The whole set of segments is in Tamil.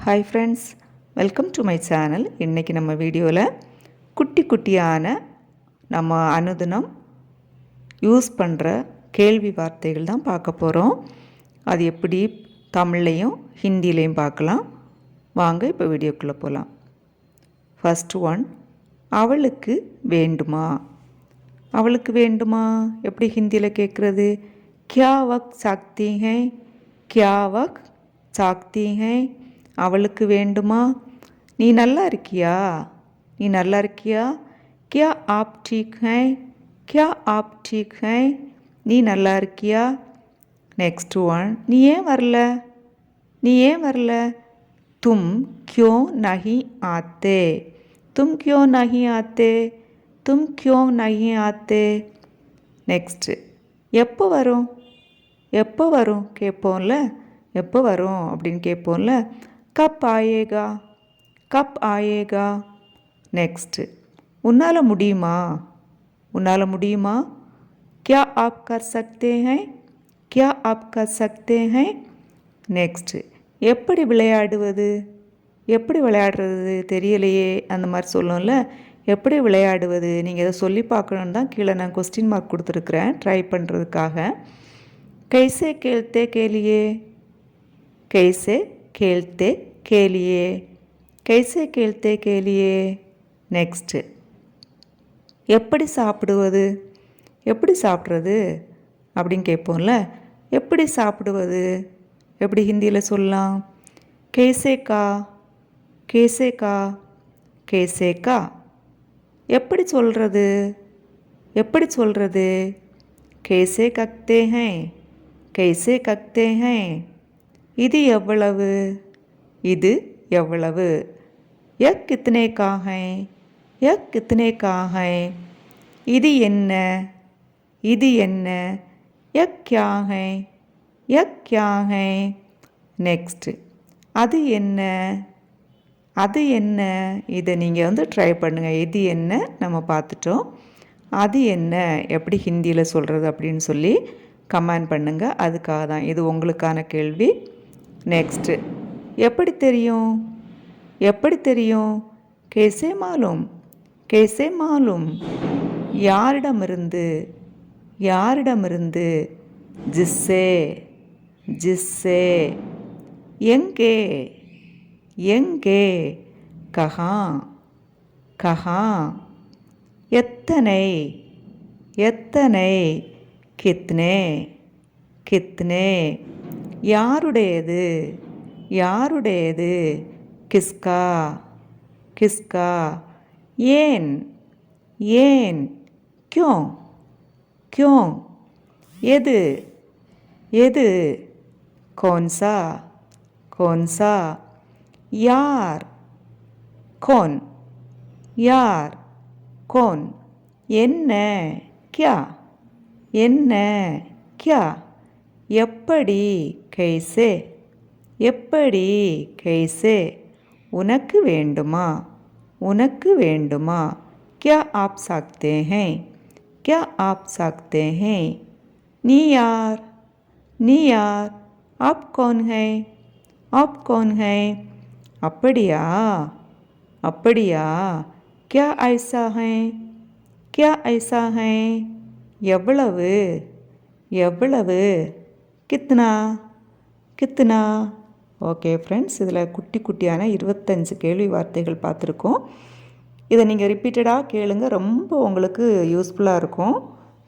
Hi friends, welcome to my channel. இன்றைக்கி நம்ம வீடியோவில் குட்டி குட்டியான நம்ம அனுதினம் யூஸ் பண்ணுற கேள்வி வார்த்தைகள் தான் பார்க்க போகிறோம். அது எப்படி தமிழ்லையும் ஹிந்திலையும் பார்க்கலாம். வாங்க இப்போ வீடியோக்குள்ளே போகலாம். ஃபர்ஸ்ட் ஒன், அவளுக்கு வேண்டுமா. அவளுக்கு வேண்டுமா எப்படி ஹிந்தியில் கேட்குறது? கியா வக் சாக்தி ஹை, கியா வக் சாக்தி ஹை. அவளுக்கு வேண்டுமா. நீ நல்லா இருக்கியா, நீ நல்லா இருக்கியா. கியா ஆப் டீக் ஹை, கியா ஆப் டீக் ஹை. நீ நல்லா இருக்கியா. நெக்ஸ்ட் ஒன், நீ ஏன் வரல, நீ ஏன் வரல. தும் கியோ நஹி ஆத்தே, தும் கியோ நஹி ஆத்தே, தும் கியோ நஹி ஆத்தே. நெக்ஸ்ட்டு, எப்போ வரும், எப்போ வரும் கேட்போம்ல, எப்போ வரும் அப்படின்னு கேட்போம்ல. கப் ஆயேகா, கப் ஆயேகா. நெக்ஸ்ட்டு, உன்னால் முடியுமா, உன்னால் முடியுமா. கியா ஆப் கர் சக்தே ஹை, கியா ஆப் கர் சக்தே ஹை. நெக்ஸ்ட்டு, எப்படி விளையாடுவது, எப்படி விளையாடுறது தெரியலையே அந்த மாதிரி சொல்லணும்ல. எப்படி விளையாடுவது நீங்கள் இதை சொல்லி பார்க்கணுன்னு தான் கீழே நான் கொஸ்டின் மார்க் கொடுத்துருக்குறேன் ட்ரை பண்ணுறதுக்காக. கைசே கேள்த்தே கேலியே, कैसे खेलते खेलिए, कैसे खेलते खेलिए. நெக்ஸ்ட்டு, எப்படி சாப்பிடுவது, எப்படி சாப்பிட்றது அப்படின்னு கேட்போம்ல. எப்படி சாப்பிடுவது எப்படி ஹிந்தியில் சொல்லலாம். கேசே கா, கேசே கா, கேசே கா. எப்படி சொல்கிறது, எப்படி சொல்கிறது. கேசே கக்தே ஹை, கேசே கக்தே ஹை. இது எவ்வளவு, இது எவ்வளவு. யக் கித்னே கா ஹை, யக் கித்னே கா ஹை. இது என்ன, இது என்ன. யக் கியா ஹை, யக் கியா ஹை. நெக்ஸ்ட்டு, அது என்ன, அது என்ன. இதை நீங்கள் ட்ரை பண்ணுங்கள். இது என்ன நம்ம பார்த்துட்டோம். அது என்ன எப்படி ஹிந்தியில் சொல்கிறது அப்படின்னு சொல்லி கமெண்ட் பண்ணுங்கள். அதுக்காக தான் இது உங்களுக்கான கேள்வி. நெக்ஸ்ட்டு, எப்படி தெரியும், எப்படி தெரியும். கேசே மாலும், கேசே மாலும். யாரிடமிருந்து, யாரிடமிருந்து. ஜிஸ்ஸே, ஜிஸ்ஸே. எங்கே, எங்கே. கஹா, கஹா. எத்தனை, எத்தனை. கித்னே, கித்னே. யாருடையது, யாருடையது. கிஸ்கா, கிஸ்கா. ஏன், ஏன். கியோ, கியோ. எது, எது. கோன்சா, கோன்சா. யார், கோன், யார், கோன். என்ன, கியா, என்ன, கியா. எப்படி, கைசே, எப்படி, கைசே. உனக்கு வேண்டுமா, உனக்கு வேண்டுமா. கியா ஆப் சாக்தே ஹை, கியா ஆப் சாக்தே ஹை. நீ யார், நீ யார். ஆப் கௌன் ஹை, ஆப் கௌன் ஹை. அப்படியா, அப்படியா. கியா ஐசா ஹை, கியா ஐசா ஹை. எவ்வளவு, எவ்வளவு. கித்னா, கித்னா. ஓகே ஃப்ரெண்ட்ஸ், இதில் குட்டி குட்டியான 25 கேள்வி வார்த்தைகள் பார்த்துருக்கோம். இதை நீங்கள் ரிப்பீட்டடாக கேளுங்க, ரொம்ப உங்களுக்கு யூஸ்ஃபுல்லாக இருக்கும்.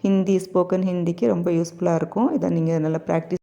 ஹிந்தி, ஸ்போக்கன் ஹிந்திக்கு ரொம்ப யூஸ்ஃபுல்லாக இருக்கும். இதை நீங்கள் நல்லா ப்ராக்டிஸ்